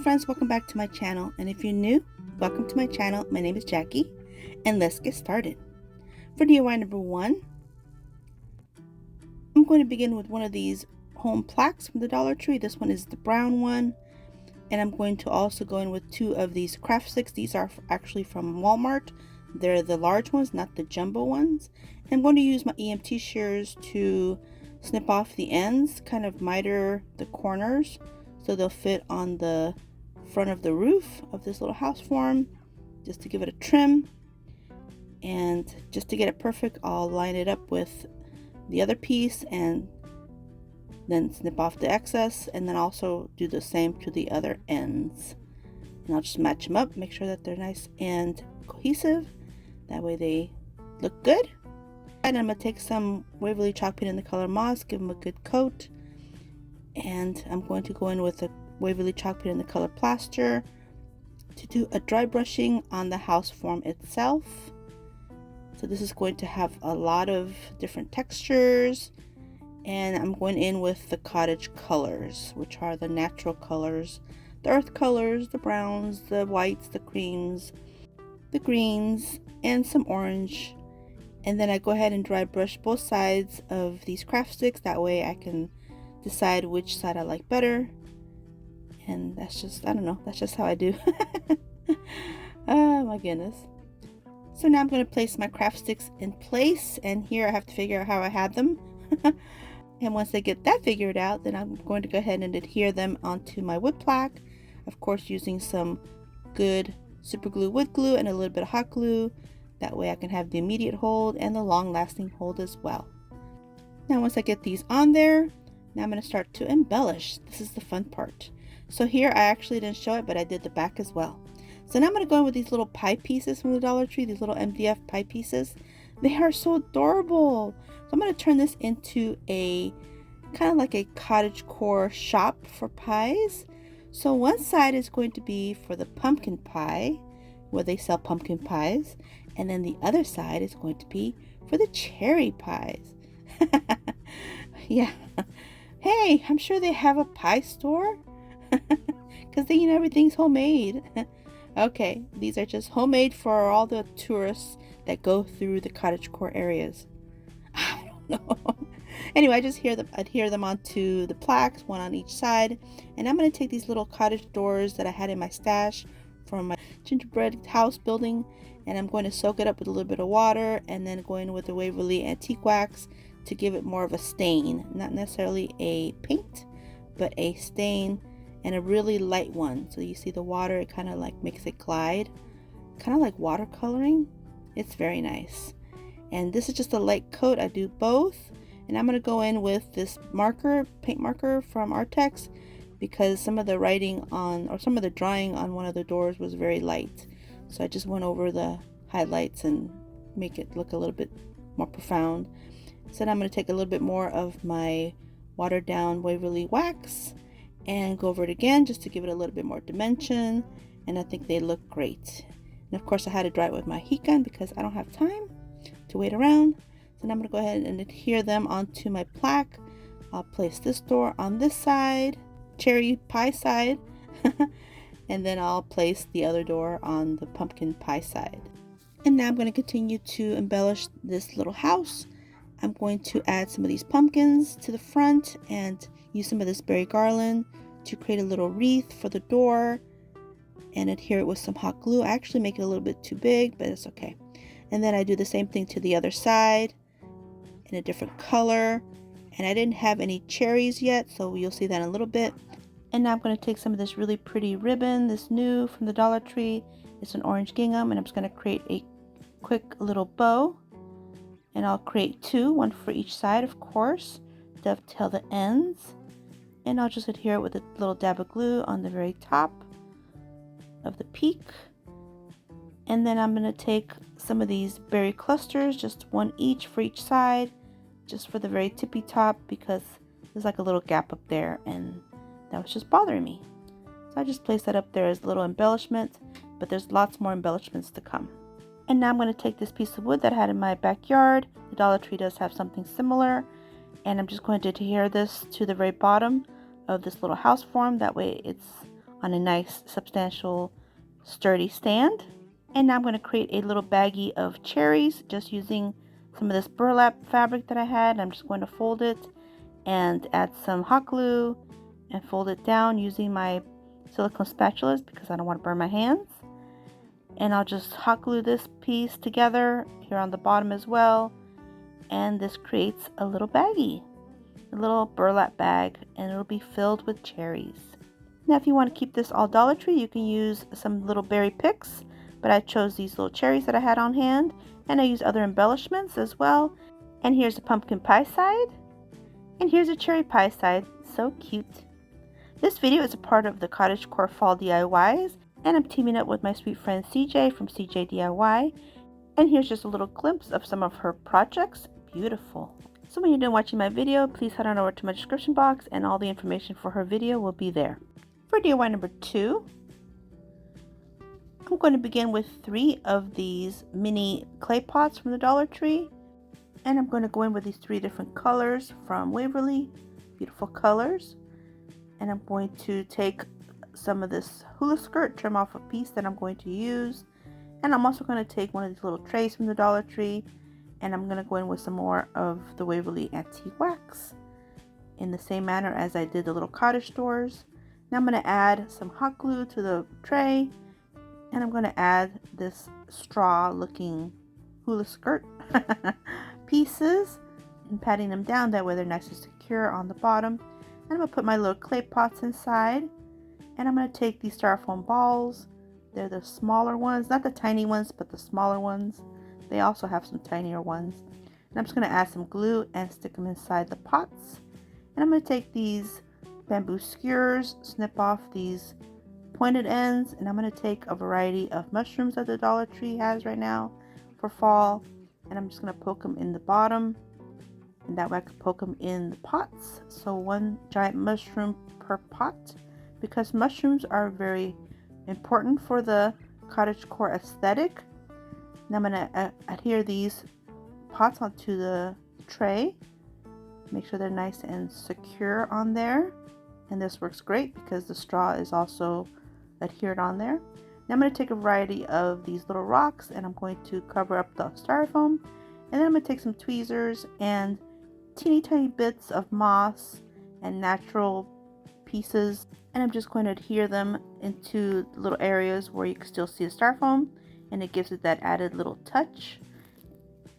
friends, welcome back to my channel, and if you're new, welcome to my channel. My name is Jackie, and let's get started. For DIY number 1, I'm going to begin with one of these home plaques from the Dollar Tree. This one is the brown one, and I'm going to also go in with 2 of these craft sticks. These are actually from Walmart. They're the large ones, not the jumbo ones. I'm going to use my EMT shears to snip off the ends, kind of miter the corners so they'll fit on the front of the roof of this little house form, just to give it a trim. And just to get it perfect, I'll line it up with the other piece and then snip off the excess, and then also do the same to the other ends. And I'll just match them up, make sure that they're nice and cohesive. That way they look good. And I'm going to take some Waverly chalk paint in the color moss, give them a good coat. And I'm going to go in with a Waverly chalk paint in the color plaster to do a dry brushing on the house form itself. So this is going to have a lot of different textures. And I'm going in with the cottage colors, which are the natural colors, the earth colors, the browns, the whites, the creams, the greens, and some orange. And then I go ahead and dry brush both sides of these craft sticks. That way I can decide which side I like better. And that's just, I don't know, that's just how I do. Oh my goodness. So now I'm going to place my craft sticks in place, and here I have to figure out how I had them. And once I get that figured out, then I'm going to go ahead and adhere them onto my wood plaque, of course using some good super glue wood glue and a little bit of hot glue. That way I can have the immediate hold and the long-lasting hold as well. Now once I get these on there, now I'm going to start to embellish. This is the fun part. So here I actually didn't show it, but I did the back as well. So now I'm going to go in with these little pie pieces from the Dollar Tree, these little MDF pie pieces. They are so adorable. So I'm going to turn this into a kind of like a cottagecore shop for pies. So one side is going to be for the pumpkin pie, where they sell pumpkin pies. And then the other side is going to be for the cherry pies. Yeah. Hey, I'm sure they have a pie store. Because they, everything's homemade. Okay, these are just homemade for all the tourists that go through the cottagecore areas. I don't know. Anyway, I just adhere them onto the plaques, one on each side. And I'm going to take these little cottage doors that I had in my stash from my gingerbread house building, and I'm going to soak it up with a little bit of water, and then go in with the Waverly Antique Wax to give it more of a stain. Not necessarily a paint, but a stain, and a really light one. So you see the water, it kind of like makes it glide, kind of like watercoloring. It's very nice. And this is just a light coat. I do both. And I'm going to go in with this marker, paint marker from Artex, because some of the writing on, or some of the drawing on one of the doors was very light. So I just went over the highlights and make it look a little bit more profound. So now I'm going to take a little bit more of my watered down Waverly wax and go over it again just to give it a little bit more dimension. And I think they look great. And of course I had to dry it with my heat gun because I don't have time to wait around. So now I'm going to go ahead and adhere them onto my plaque. I'll place this door on this side, cherry pie side, and then I'll place the other door on the pumpkin pie side. And now I'm going to continue to embellish this little house. I'm going to add some of these pumpkins to the front and use some of this berry garland to create a little wreath for the door and adhere it with some hot glue. I actually make it a little bit too big, but it's okay. And then I do the same thing to the other side in a different color. And I didn't have any cherries yet, so you'll see that in a little bit. And now I'm going to take some of this really pretty ribbon, this new from the Dollar Tree. It's an orange gingham, and I'm just going to create a quick little bow. And I'll create 2, one for each side, of course, dovetail the ends. And I'll just adhere it with a little dab of glue on the very top of the peak. And then I'm going to take some of these berry clusters, just 1 each for each side, just for the very tippy top, because there's like a little gap up there and that was just bothering me. So I just place that up there as a little embellishment, but there's lots more embellishments to come. And now I'm going to take this piece of wood that I had in my backyard. The Dollar Tree does have something similar. And I'm just going to adhere this to the very bottom of this little house form. That way it's on a nice, substantial, sturdy stand. And now I'm going to create a little baggie of cherries just using some of this burlap fabric that I had. I'm just going to fold it and add some hot glue and fold it down using my silicone spatulas because I don't want to burn my hands. And I'll just hot glue this piece together here on the bottom as well. And this creates a little baggie, a little burlap bag, and it'll be filled with cherries. Now if you want to keep this all Dollar Tree, you can use some little berry picks, but I chose these little cherries that I had on hand, and I used other embellishments as well. And here's a pumpkin pie side, and here's a cherry pie side. So cute. This video is a part of the Cottagecore Fall DIYs, and I'm teaming up with my sweet friend CJ from CJ DIY. And here's just a little glimpse of some of her projects. Beautiful. So when you're done watching my video, please head on over to my description box and all the information for her video will be there. For DIY number 2, I'm going to begin with 3 of these mini clay pots from the Dollar Tree. And I'm going to go in with these 3 different colors from Waverly. Beautiful colors. And I'm going to take some of this hula skirt, trim off a piece that I'm going to use. And I'm also going to take one of these little trays from the Dollar Tree, and I'm going to go in with some more of the Waverly Antique Wax in the same manner as I did the little cottage stores. Now I'm going to add some hot glue to the tray, and I'm going to add this straw looking hula skirt pieces and patting them down, that way they're nice and secure on the bottom. And I'm going to put my little clay pots inside, and I'm going to take these styrofoam balls. They're the smaller ones, not the tiny ones, but the smaller ones. They also have some tinier ones. And I'm just going to add some glue and stick them inside the pots. And I'm going to take these bamboo skewers, snip off these pointed ends, and I'm going to take a variety of mushrooms that the Dollar Tree has right now for fall. And I'm just going to poke them in the bottom, and that way I can poke them in the pots. So 1 giant mushroom per pot, because mushrooms are very important for the cottagecore aesthetic. Now I'm going to adhere these pots onto the tray. Make sure they're nice and secure on there. And this works great because the straw is also adhered on there. Now I'm going to take a variety of these little rocks, and I'm going to cover up the styrofoam. And then I'm going to take some tweezers and teeny tiny bits of moss and natural pieces, and I'm just going to adhere them into little areas where you can still see the styrofoam, and it gives it that added little touch.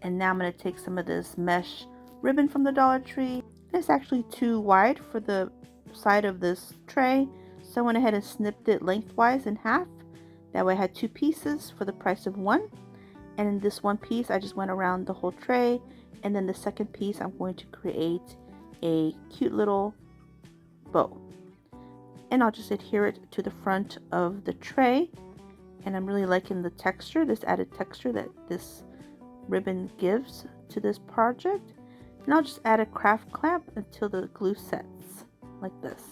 And now I'm going to take some of this mesh ribbon from the Dollar Tree. It's actually too wide for the side of this tray, so I went ahead and snipped it lengthwise in half. That way I had 2 pieces for the price of 1. And in this 1 piece I just went around the whole tray, and then the second piece I'm going to create a cute little bow. And I'll just adhere it to the front of the tray. And I'm really liking the texture, this added texture that this ribbon gives to this project. And I'll just add a craft clamp until the glue sets, like this.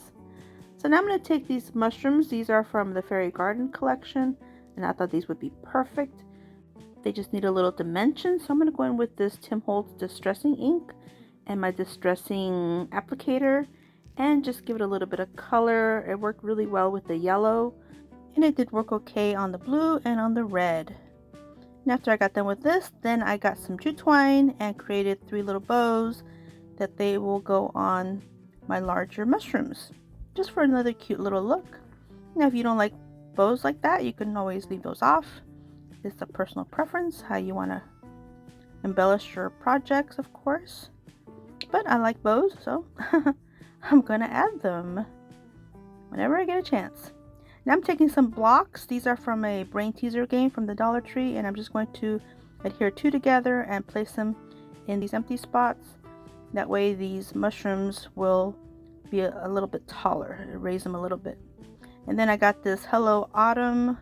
So now I'm going to take these mushrooms. These are from the Fairy Garden collection, and I thought these would be perfect. They just need a little dimension, so I'm going to go in with this Tim Holtz Distressing ink and my distressing applicator, and just give it a little bit of color. It worked really well with the yellow, and it did work okay on the blue and on the red. And after I got done with this, then I got some jute twine and created 3 little bows that they will go on my larger mushrooms, just for another cute little look. Now if you don't like bows like that, you can always leave those off. It's a personal preference how you want to embellish your projects, of course, but I like bows, so I'm gonna add them whenever I get a chance. Now I'm taking some blocks. These are from a brain teaser game from the Dollar Tree, and I'm just going to adhere 2 together and place them in these empty spots. That way these mushrooms will be a little bit taller, raise them a little bit. And then I got this Hello Autumn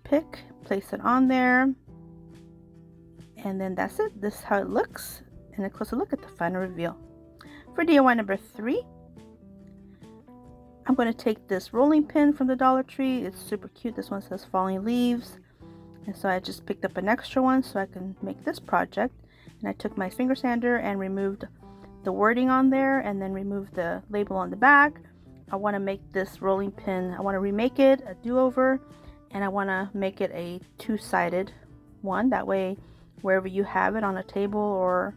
pick, place it on there, and then that's it. This is how it looks, and a closer look at the final reveal. For DIY number 3, I'm going to take this rolling pin from the Dollar Tree. It's super cute. This one says Falling Leaves, and so I just picked up an extra one so I can make this project. And I took my finger sander and removed the wording on there, and then removed the label on the back, I want to make this rolling pin, I want to remake it, a do-over, and I want to make it a two-sided one. That way, wherever you have it on a table or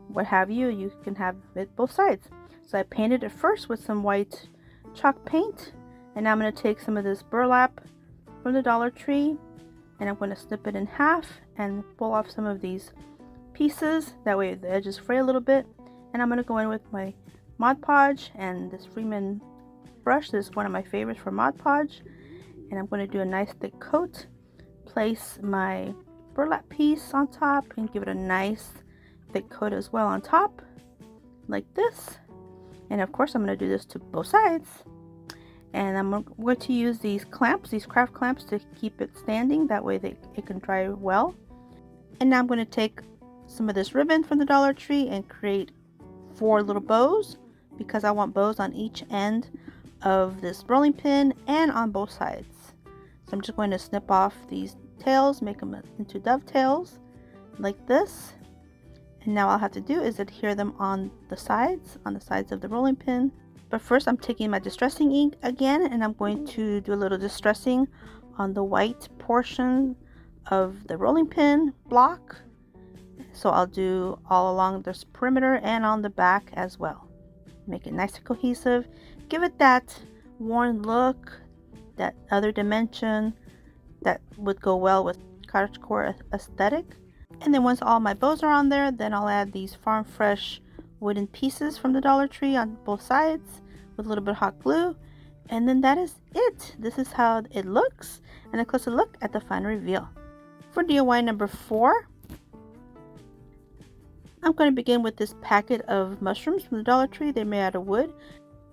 what have you, you can have it both sides. So I painted it first with some white chalk paint, and now I'm going to take some of this burlap from the Dollar Tree, and I'm going to snip it in half and pull off some of these pieces. That way the edges fray a little bit. And I'm going to go in with my Mod Podge and this Freeman brush. This is one of my favorites for Mod Podge. And I'm going to do a nice thick coat. Place my burlap piece on top and give it a nice thick coat as well on top, like this. And of course I'm going to do this to both sides. And I'm going to use these clamps, these craft clamps, to keep it standing. That way it can dry well. And now I'm going to take some of this ribbon from the Dollar Tree and create 4 little bows, because I want bows on each end of this rolling pin and on both sides. So I'm just going to snip off these tails, make them into dovetails like this. And now all I have to do is adhere them on the sides of the rolling pin. But first I'm taking my distressing ink again, and I'm going to do a little distressing on the white portion of the rolling pin block. So I'll do all along this perimeter and on the back as well. Make it nice and cohesive. Give it that worn look, that other dimension that would go well with cottagecore aesthetic. And then once all my bows are on there, then I'll add these farm fresh wooden pieces from the Dollar Tree on both sides with a little bit of hot glue. And then that is it. This is how it looks, and a closer look at the final reveal. For DIY number 4, I'm going to begin with this packet of mushrooms from the Dollar Tree. They're made out of wood.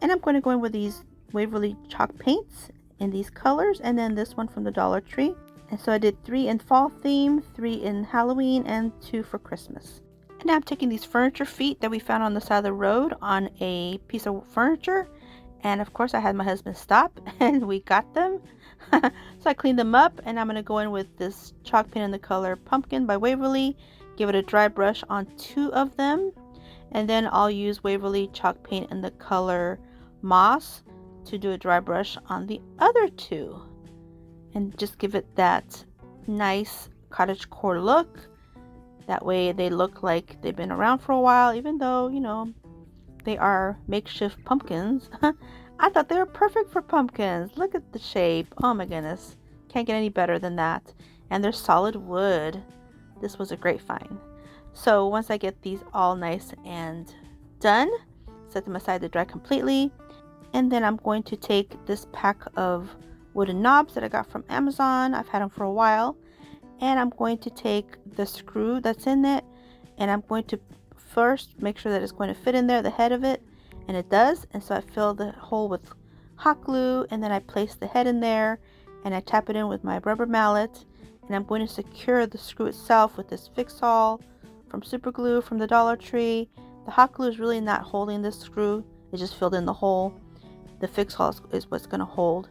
And I'm going to go in with these Waverly chalk paints in these colors, and then this one from the Dollar Tree. And so I did 3 in fall theme, 3 in Halloween, and 2 for Christmas. And now I'm taking these furniture feet that we found on the side of the road on a piece of furniture. And of course I had my husband stop and we got them. So I cleaned them up, and I'm going to go in with this chalk paint in the color Pumpkin by Waverly. Give it a dry brush on 2 of them, and then I'll use Waverly chalk paint in the color Moss to do a dry brush on the other 2, and just give it that nice cottagecore look. That way they look like they've been around for a while, even though, you know, they are makeshift pumpkins. I thought they were perfect for pumpkins. Look at the shape. Oh my goodness, can't get any better than that. And they're solid wood. This was a great find. So once I get these all nice and done, set them aside to dry completely. And then I'm going to take this pack of wooden knobs that I got from Amazon. I've had them for a while. And I'm going to take the screw that's in it, and I'm going to first make sure that it's going to fit in there, the head of it, and it does. And so I fill the hole with hot glue, and then I place the head in there, and I tap it in with my rubber mallet. And I'm going to secure the screw itself with this fix-all from super glue from the Dollar Tree. The hot glue is really not holding this screw, it just filled in the hole. The fix-all is what's going to hold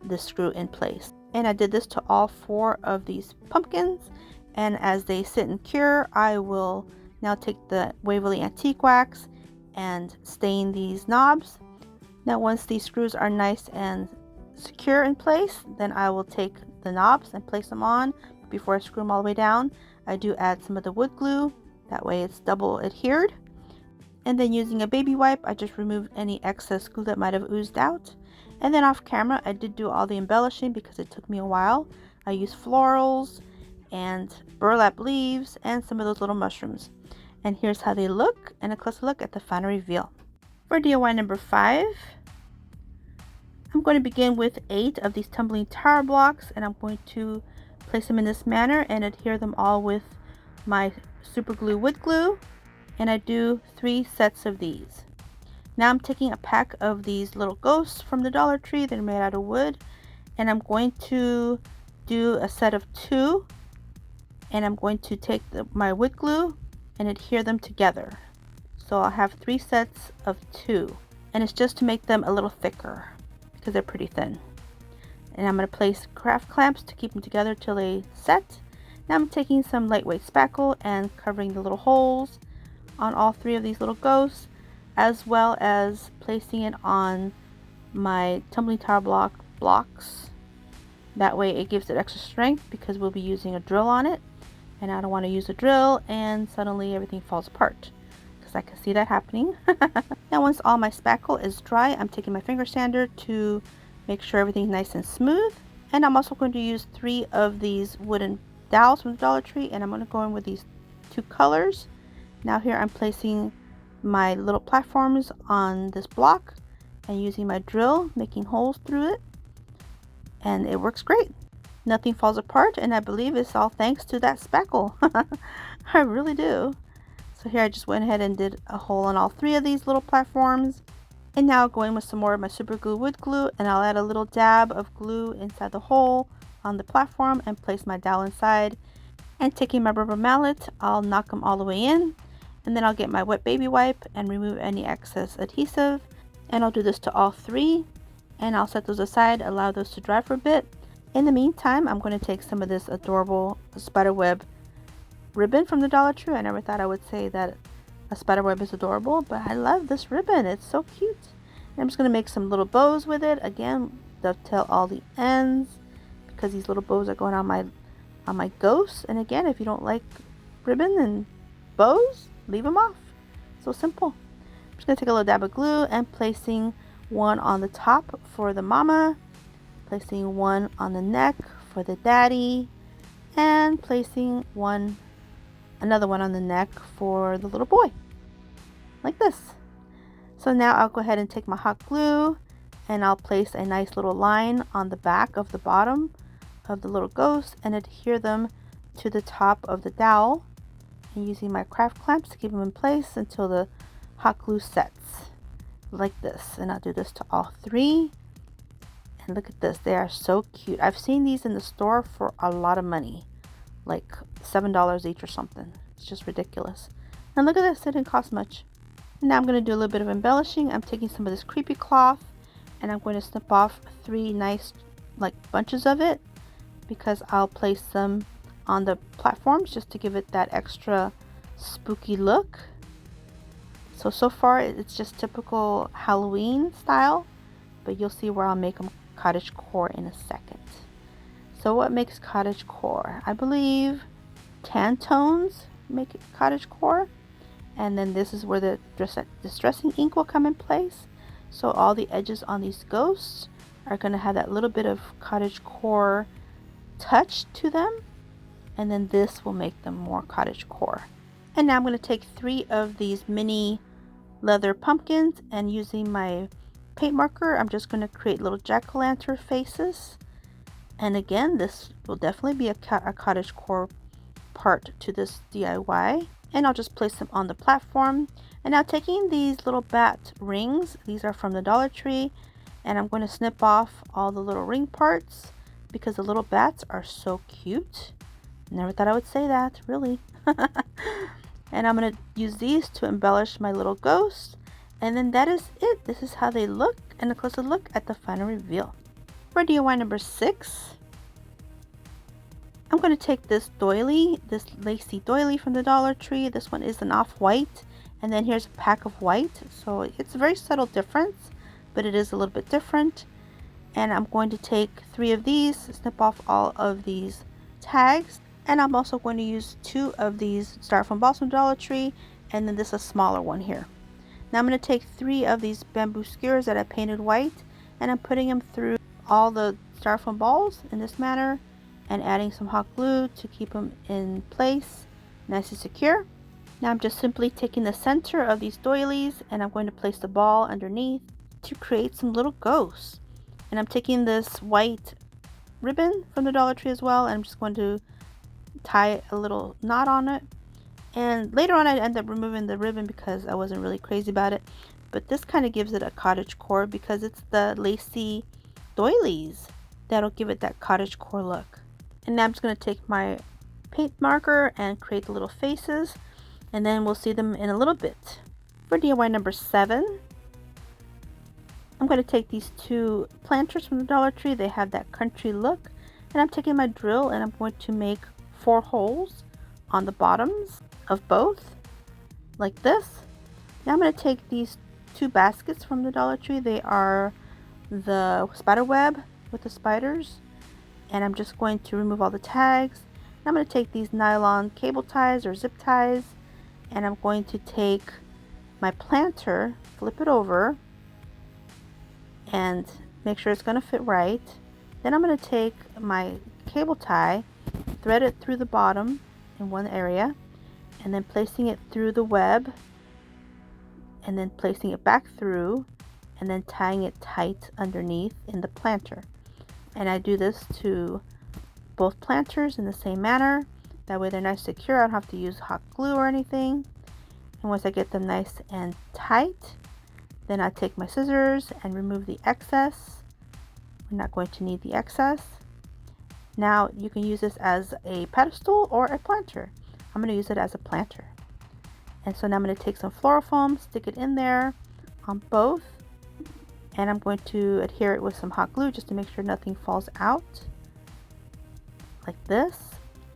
this screw in place. And I did this to all 4 of these pumpkins, and as they sit and cure, I will now take the Waverly Antique Wax and stain these knobs. Now once these screws are nice and secure in place, then I will take the knobs and place them on. Before I screw them all the way down, I do add some of the wood glue, that way it's double adhered. And then using a baby wipe, I just remove any excess glue that might have oozed out. And then off camera, I did do all the embellishing because it took me a while. I used florals and burlap leaves and some of those little mushrooms. And here's how they look, and a closer look at the final reveal. For DIY number 5, I'm going to begin with 8 of these tumbling tower blocks, and I'm going to place them in this manner and adhere them all with my super glue wood glue. And I do 3 sets of these. Now I'm taking a pack of these little ghosts from the Dollar Tree that are made out of wood, and I'm going to do a set of 2, and I'm going to take my wood glue and adhere them together. So I'll have 3 sets of 2, and it's just to make them a little thicker because they're pretty thin. And I'm going to place craft clamps to keep them together till they set. Now I'm taking some lightweight spackle and covering the little holes on all 3 of these little ghosts, as well as placing it on my tumbling tower blocks. That way it gives it extra strength because we'll be using a drill on it. And I don't want to use a drill and suddenly everything falls apart, because I can see that happening. Now once all my spackle is dry, I'm taking my finger sander to make sure everything's nice and smooth. And I'm also going to use 3 of these wooden dowels from the Dollar Tree, and I'm going to go in with these 2 colors. Now here I'm placing my little platforms on this block and using my drill, making holes through it, and it works great. Nothing falls apart, and I believe it's all thanks to that spackle. I really do. So here I just went ahead and did a hole on all 3 of these little platforms. And now I'll go in with some more of my super glue wood glue, and I'll add a little dab of glue inside the hole on the platform and place my dowel inside. And taking my rubber mallet, I'll knock them all the way in, and then I'll get my wet baby wipe and remove any excess adhesive. And I'll do this to all 3, and I'll set those aside, allow those to dry for a bit. In the meantime, I'm going to take some of this adorable spiderweb ribbon from the Dollar Tree. I never thought I would say that a spiderweb is adorable, but I love this ribbon. It's so cute. And I'm just going to make some little bows with it. Again, dovetail all the ends because these little bows are going on my ghosts. And again, if you don't like ribbon and bows, leave them off. So simple. I'm just going to take a little dab of glue and placing one on the top for the mama, placing one on the neck for the daddy, and placing another one on the neck for the little boy, like this. So now I'll go ahead and take my hot glue and I'll place a nice little line on the back of the bottom of the little ghost and adhere them to the top of the dowel, and using my craft clamps to keep them in place until the hot glue sets, like this. And I'll do this to all 3. And look at this, they are so cute. I've seen these in the store for a lot of money, like $7 each or something. It's just ridiculous. And look at this, it didn't cost much. Now I'm going to do a little bit of embellishing. I'm taking some of this creepy cloth and I'm going to snip off 3 nice like bunches of it, because I'll place them on the platforms just to give it that extra spooky look. So far it's just typical Halloween style, but you'll see where I'll make them cottagecore in a second. So what makes cottagecore? I believe tan tones make it cottagecore, and then this is where the distressing ink will come in place. So all the edges on these ghosts are going to have that little bit of cottagecore touch to them, and then this will make them more cottagecore. And now I'm going to take 3 of these mini leather pumpkins, and using my paint marker I'm just going to create little jack-o'-lantern faces. And again, this will definitely be a cottagecore part to this DIY. And I'll just place them on the platform. And now taking these little bat rings, these are from the Dollar Tree, and I'm going to snip off all the little ring parts because the little bats are so cute. Never thought I would say that, really. And I'm going to use these to embellish my little ghost. And then that is it. This is how they look, and a closer look at the final reveal. For DIY number 6, I'm going to take this doily, this lacy doily from the Dollar Tree. This one is an off-white, and then here's a pack of white. So it's a very subtle difference, but it is a little bit different. And I'm going to take 3 of these, snip off all of these tags, and I'm also going to use 2 of these styrofoam balls from Dollar Tree, and then this is a smaller one here. Now I'm going to take 3 of these bamboo skewers that I painted white, and I'm putting them through all the styrofoam balls in this manner, and adding some hot glue to keep them in place nice and secure. Now I'm just simply taking the center of these doilies and I'm going to place the ball underneath to create some little ghosts. And I'm taking this white ribbon from the Dollar Tree as well, and I'm just going to tie a little knot on it. And later on I end up removing the ribbon because I wasn't really crazy about it, but this kind of gives it a cottagecore because it's the lacy doilies that'll give it that cottagecore look. And now I'm just going to take my paint marker and create the little faces, and then we'll see them in a little bit. For DIY number 7, I'm going to take these 2 planters from the Dollar Tree. They have that country look, and I'm taking my drill and I'm going to make 4 holes on the bottoms of both, like this. Now I'm going to take these 2 baskets from the Dollar Tree. They are the spider web with the spiders, and I'm just going to remove all the tags. I'm going to take these nylon cable ties or zip ties, and I'm going to take my planter, flip it over, and make sure it's going to fit right. Then I'm going to take my cable tie, thread it through the bottom in one area, and then placing it through the web, and then placing it back through, and then tying it tight underneath in the planter. And I do this to both planters in the same manner. That way they're nice and secure. I don't have to use hot glue or anything. And once I get them nice and tight, then I take my scissors and remove the excess. We're not going to need the excess. Now you can use this as a pedestal or a planter. I'm going to use it as a planter. And so now I'm going to take some floral foam, stick it in there on both, and I'm going to adhere it with some hot glue just to make sure nothing falls out, like this.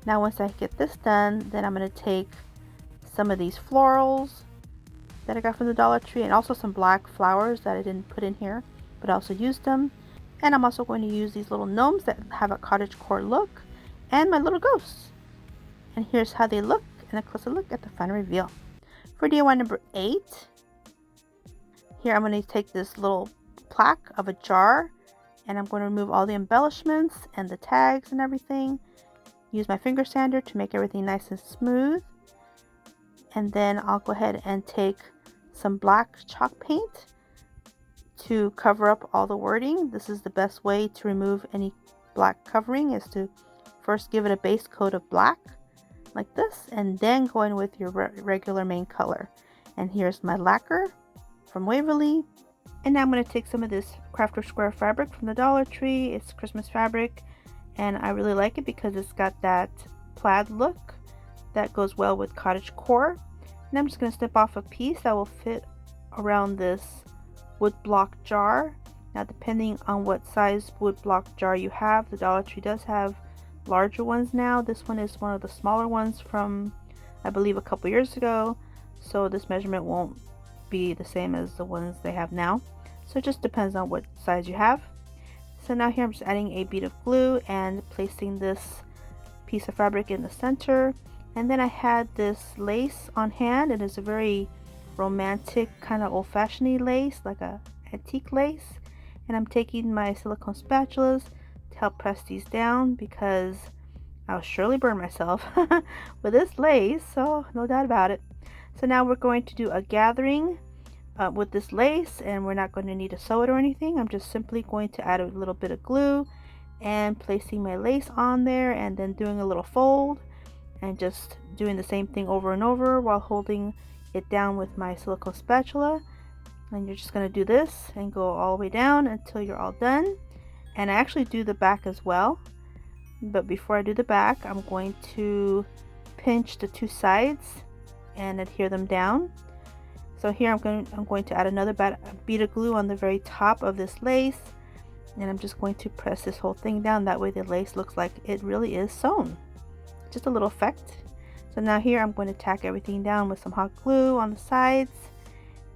Now once I get this done, then I'm going to take some of these florals that I got from the Dollar Tree, and also some black flowers that I didn't put in here, but I also used them. And I'm also going to use these little gnomes that have a cottagecore look, and my little ghosts. And here's how they look, and a closer look at the final reveal. For DIY number 8, here I'm going to take this little plaque of a jar, and I'm going to remove all the embellishments and the tags and everything. Use my finger sander to make everything nice and smooth. And then I'll go ahead and take some black chalk paint to cover up all the wording. This is the best way to remove any black covering, is to first give it a base coat of black like this, and then go in with your regular main color. And here's my lacquer from Waverly. And now I'm going to take some of this Craftiscore fabric from the Dollar Tree. It's Christmas fabric, and I really like it because it's got that plaid look that goes well with cottagecore. And I'm just going to snip off a piece that will fit around this wood block jar. Now depending on what size wood block jar you have, the Dollar Tree does have larger ones now. This one is one of the smaller ones from, I believe, a couple years ago, so this measurement won't be the same as the ones they have now. So it just depends on what size you have. So now here I'm just adding a bead of glue and placing this piece of fabric in the center. And then I had this lace on hand, and it's a very romantic kind of old-fashioned lace, like a antique lace. And I'm taking my silicone spatulas to help press these down, because I'll surely burn myself with this lace, so no doubt about it. So now we're going to do a gathering with this lace, and we're not going to need to sew it or anything. I'm just simply going to add a little bit of glue and placing my lace on there, and then doing a little fold and just doing the same thing over and over while holding it down with my silicone spatula. And you're just going to do this and go all the way down until you're all done. And I actually do the back as well, but before I do the back, I'm going to pinch the two sides and adhere them down. So here I'm going to add another bead of glue on the very top of this lace, and I'm just going to press this whole thing down. That way the lace looks like it really is sewn. Just a little effect. So now here I'm going to tack everything down with some hot glue on the sides.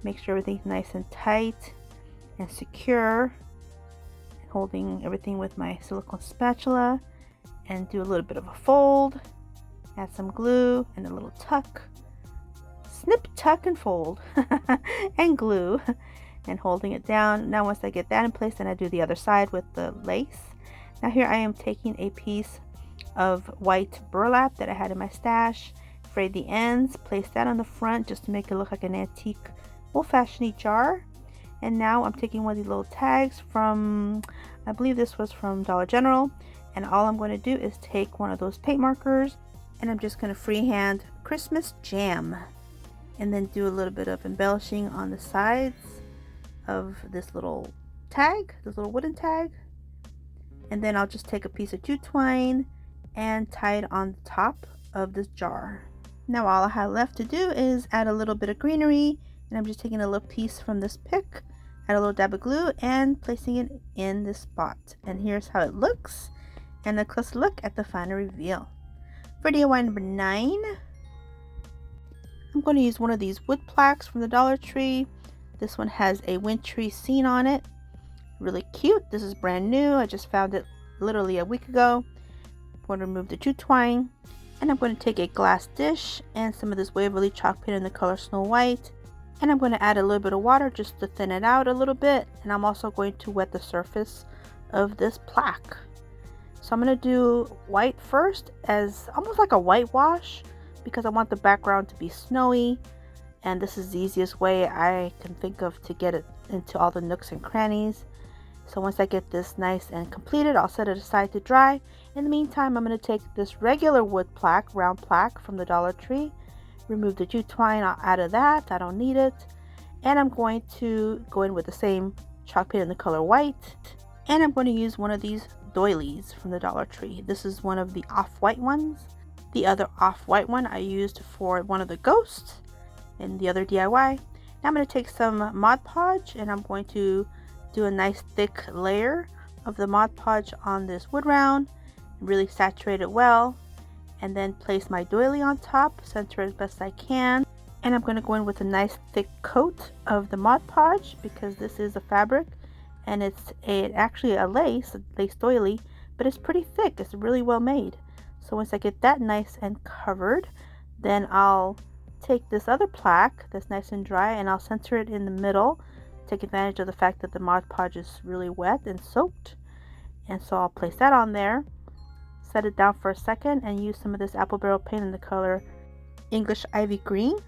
Make sure everything's nice and tight and secure. Holding everything with my silicone spatula, and do a little bit of a fold. Add some glue and a little tuck. Snip, tuck, and fold. And glue. And holding it down. Now once I get that in place, then I do the other side with the lace. Now here I am taking a piece of white burlap that I had in my stash. Frayed the ends. Place that on the front just to make it look like an antique old-fashioned jar. And now I'm taking one of these little tags from, I believe this was from Dollar General. And all I'm going to do is take one of those paint markers, and I'm just going to freehand Christmas jam. And then do a little bit of embellishing on the sides of this little tag, this little wooden tag. And then I'll just take a piece of jute twine and tie it on the top of this jar. Now all I have left to do is add a little bit of greenery, and I'm just taking a little piece from this pick, add a little dab of glue, and placing it in this spot. And here's how it looks, and a close look at the final reveal. For DIY number 9, I'm going to use one of these wood plaques from the Dollar Tree. This one has a wintry scene on it. Really cute. This is brand new. I just found it literally a week ago. I'm going to remove the jute twine, and I'm going to take a glass dish and some of this Waverly chalk paint in the color Snow White, and I'm going to add a little bit of water just to thin it out a little bit. And I'm also going to wet the surface of this plaque. So I'm going to do white first, as almost like a whitewash, because I want the background to be snowy, and this is the easiest way I can think of to get it into all the nooks and crannies. So once I get this nice and completed, I'll set it aside to dry. In the meantime, I'm going to take this regular wood plaque, round plaque from the Dollar Tree, remove the jute twine out of that. I don't need it. And I'm going to go in with the same chalk paint in the color white. And I'm going to use one of these doilies from the Dollar Tree. This is one of the off-white ones. The other off-white one I used for one of the ghosts in the other DIY. Now I'm going to take some Mod Podge, and I'm going to do a nice thick layer of the Mod Podge on this wood round, really saturate it well, and then place my doily on top, center it as best I can. And I'm going to go in with a nice thick coat of the Mod Podge, because this is a fabric and it's actually a lace doily, but it's pretty thick. It's really well made. So once I get that nice and covered, then I'll take this other plaque that's nice and dry, and I'll center it in the middle. Take advantage of the fact that the Mod Podge is really wet and soaked. And so I'll place that on there, set it down for a second, and use some of this apple barrel paint in the color English Ivy Green.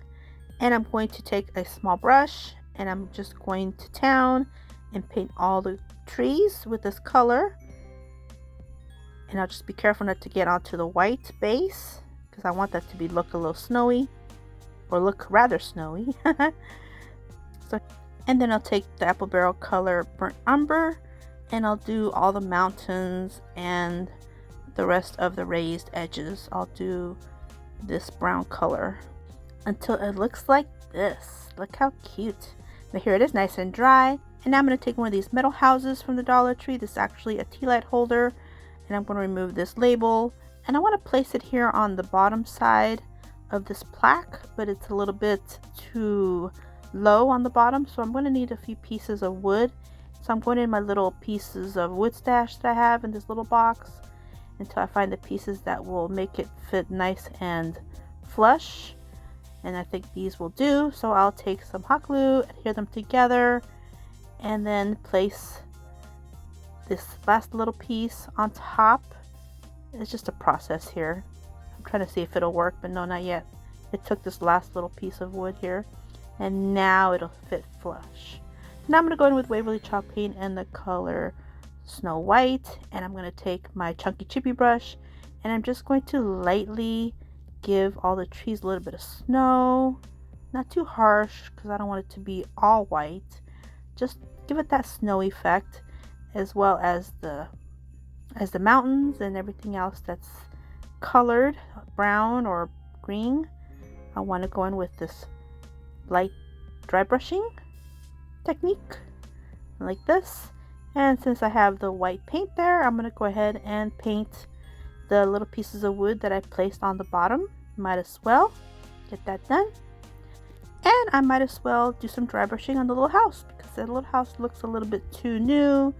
And I'm going to take a small brush, and I'm just going to town and paint all the trees with this color. And I'll just be careful not to get onto the white base, because I want that to look a little snowy, or look rather snowy. And then I'll take the apple barrel color burnt umber, and I'll do all the mountains and the rest of the raised edges. I'll do this brown color until it looks like this. Look how cute. Now here it is, nice and dry. And now I'm going to take one of these metal houses from the Dollar Tree. This is actually a tea light holder, and I'm going to remove this label, and I want to place it here on the bottom side of this plaque, but it's a little bit too low on the bottom, so I'm going to need a few pieces of wood. So I'm going in my little pieces of wood stash that I have in this little box until I find the pieces that will make it fit nice and flush, and I think these will do. So I'll take some hot glue, adhere them together, and then place this last little piece on top. It's just a process here. I'm trying to see if it'll work, but no, not yet. It took this last little piece of wood here, and now it'll fit flush. Now I'm going to go in with Waverly chalk paint and the color Snow White, and I'm going to take my chunky chippy brush, and I'm just going to lightly give all the trees a little bit of snow. Not too harsh, because I don't want it to be all white. Just give it that snow effect, as well as the mountains and everything else that's colored brown or green. I want to go in with this light dry brushing technique like this. And since I have the white paint there, I'm going to go ahead and paint the little pieces of wood that I placed on the bottom. Might as well get that done. And I might as well do some dry brushing on the little house, because the little house looks a little bit too new,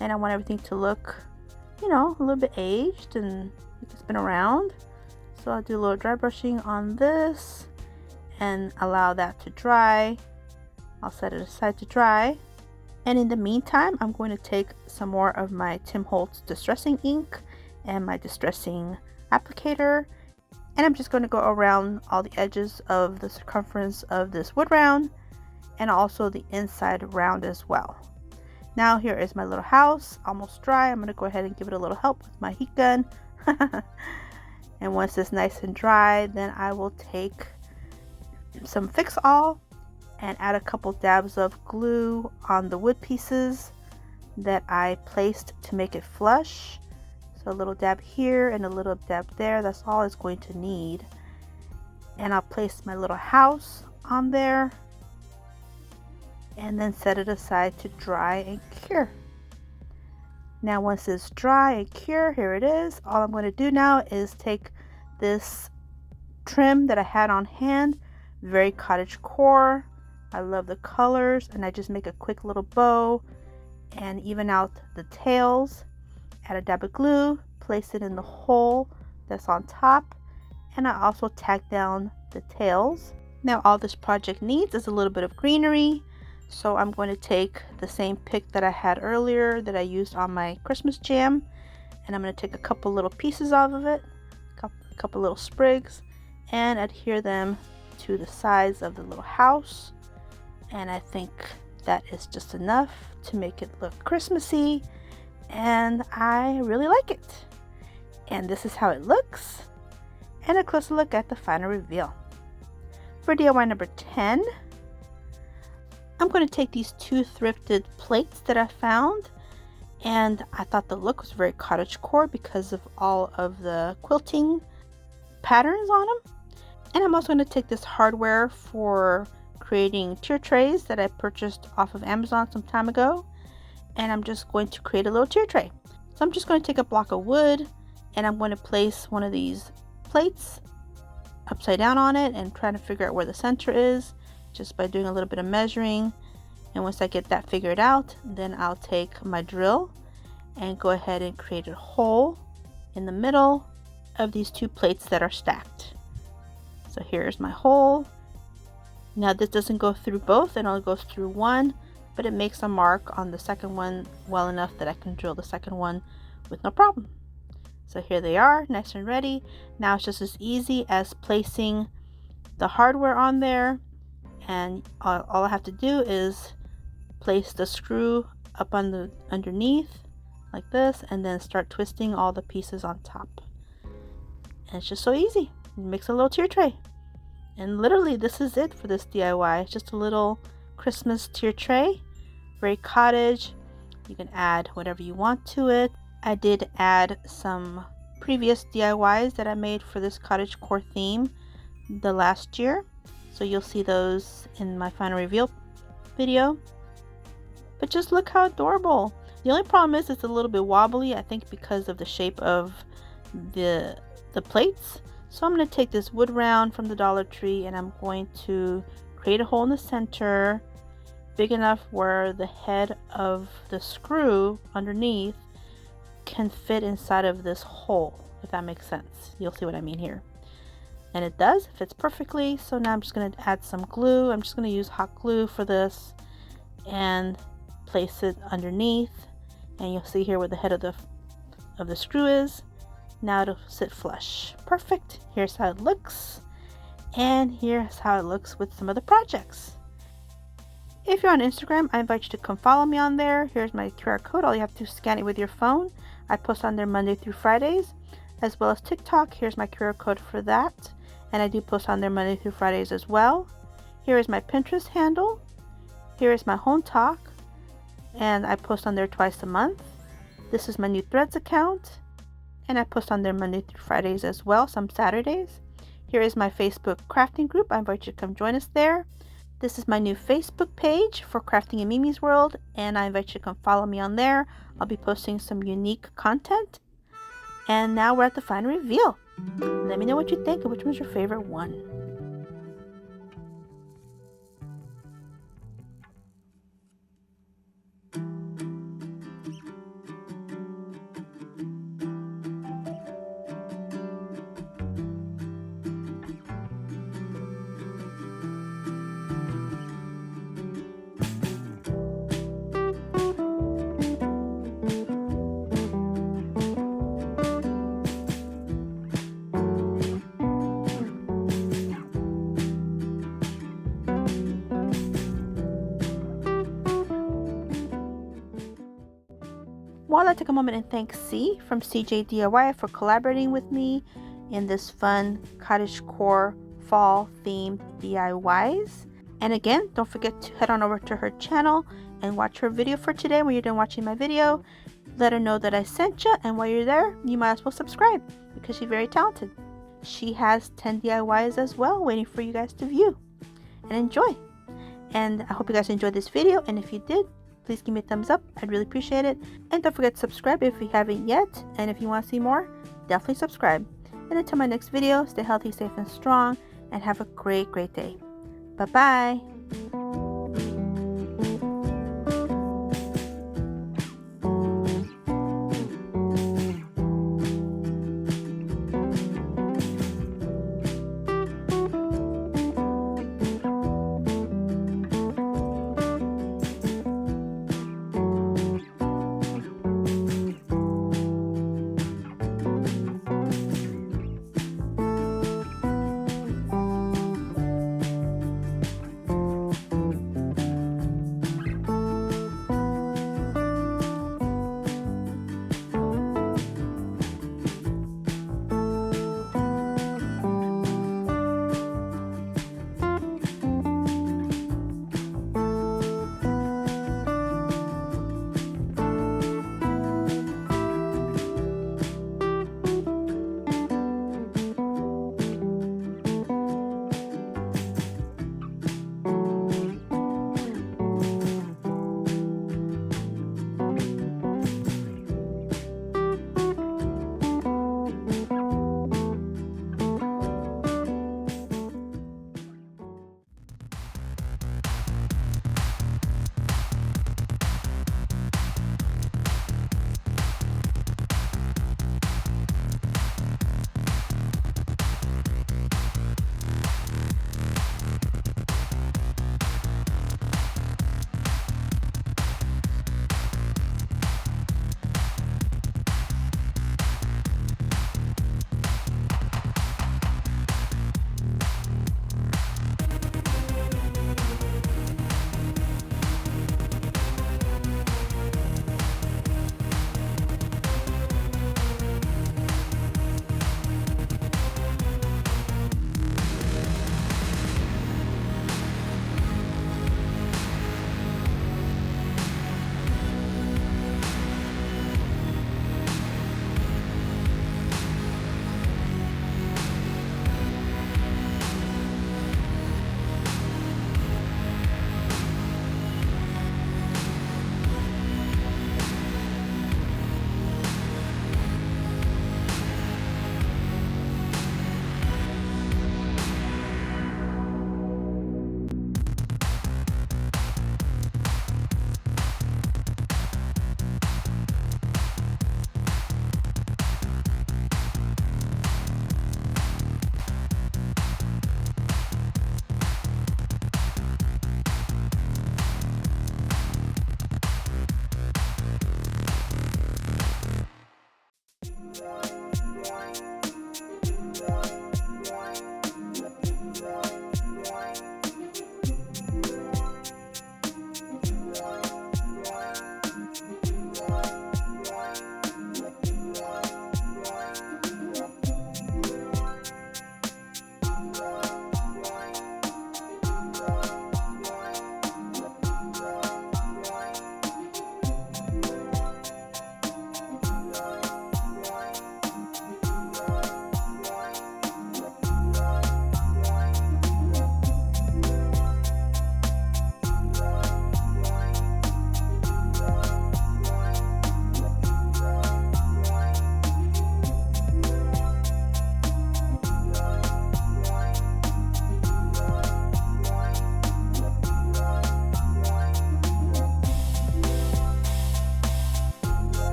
and I want everything to look, you know, a little bit aged and it's been around. So I'll do a little dry brushing on this and allow that to dry. I'll set it aside to dry. And in the meantime, I'm going to take some more of my Tim Holtz distressing ink and my distressing applicator, and I'm just going to go around all the edges of the circumference of this wood round, and also the inside round as well. Now here is my little house, almost dry. I'm going to go ahead and give it a little help with my heat gun. And once it's nice and dry, then I will take some Fix All and add a couple dabs of glue on the wood pieces that I placed to make it flush. So a little dab here and a little dab there. That's all it's going to need. And I'll place my little house on there and then set it aside to dry and cure. Now once it's dry and cure, here it is. All I'm going to do now is take this trim that I had on hand, very Cottagecore. I love the colors, and I just make a quick little bow and even out the tails. Add a dab of glue, place it in the hole that's on top, and I also tack down the tails. Now all this project needs is a little bit of greenery, so I'm going to take the same pick that I had earlier that I used on my Christmas jam, and I'm going to take a couple little pieces off of it, a couple little sprigs, and adhere them to the sides of the little house. And I think that is just enough to make it look Christmassy, and I really like it. And this is how it looks, and a closer look at the final reveal. For DIY number 10, I'm going to take these 2 thrifted plates that I found, and I thought the look was very cottagecore because of all of the quilting patterns on them. And I'm also going to take this hardware for creating tier trays that I purchased off of Amazon some time ago, and I'm just going to create a little tier tray. So I'm just going to take a block of wood, and I'm going to place one of these plates upside down on it and trying to figure out where the center is just by doing a little bit of measuring. And once I get that figured out, then I'll take my drill and go ahead and create a hole in the middle of these 2 plates that are stacked. So here's my hole. Now this doesn't go through both, it only goes through one, but it makes a mark on the second one well enough that I can drill the second one with no problem. So here they are, nice and ready. Now it's just as easy as placing the hardware on there, and all I have to do is place the screw up on the underneath like this, and then start twisting all the pieces on top. And it's just so easy. It makes a little tier tray. And literally this is it for this DIY. It's just a little Christmas tier tray, very cottage. You can add whatever you want to it. I did add some previous DIYs that I made for this cottagecore theme the last year, so you'll see those in my final reveal video. But just look how adorable. The only problem is it's a little bit wobbly, I think because of the shape of the plates. So I'm going to take this wood round from the Dollar Tree, and I'm going to create a hole in the center big enough where the head of the screw underneath can fit inside of this hole, if that makes sense. You'll see what I mean here. And it does, it fits perfectly. So now I'm just going to add some glue. I'm just going to use hot glue for this and place it underneath, and you'll see here where the head of the screw is. Now it'll sit flush. Perfect. Here's how it looks, and here's how it looks with some of the projects. If you're on Instagram, I invite you to come follow me on there. Here's my QR code. All you have to do is scan it with your phone. I post on there Monday through Fridays, as well as TikTok. Here's my QR code for that, and I do post on there Monday through Fridays as well. Here is my Pinterest handle. Here is my Home Talk, and I post on there twice a month. This is my new Threads account, and I post on there Monday through Fridays as well, some Saturdays. Here is my Facebook crafting group. I invite you to come join us there. This is my new Facebook page for Crafting in Mimi's World, and I invite you to come follow me on there. I'll be posting some unique content. And now we're at the final reveal. Let me know what you think and which one's your favorite one. Well, I'd like to take a moment and thank C from CJ DIY for collaborating with me in this fun cottagecore fall themed DIYs. And again, don't forget to head on over to her channel and watch her video for today. When you're done watching my video, let her know that I sent you, and while you're there, you might as well subscribe because she's very talented. She has 10 DIYs as well waiting for you guys to view and enjoy. And I hope you guys enjoyed this video, and if you did, please give me a thumbs up. I'd really appreciate it. And don't forget to subscribe if you haven't yet. And if you want to see more, definitely subscribe. And until my next video, stay healthy, safe, and strong, and have a great, great day. Bye-bye.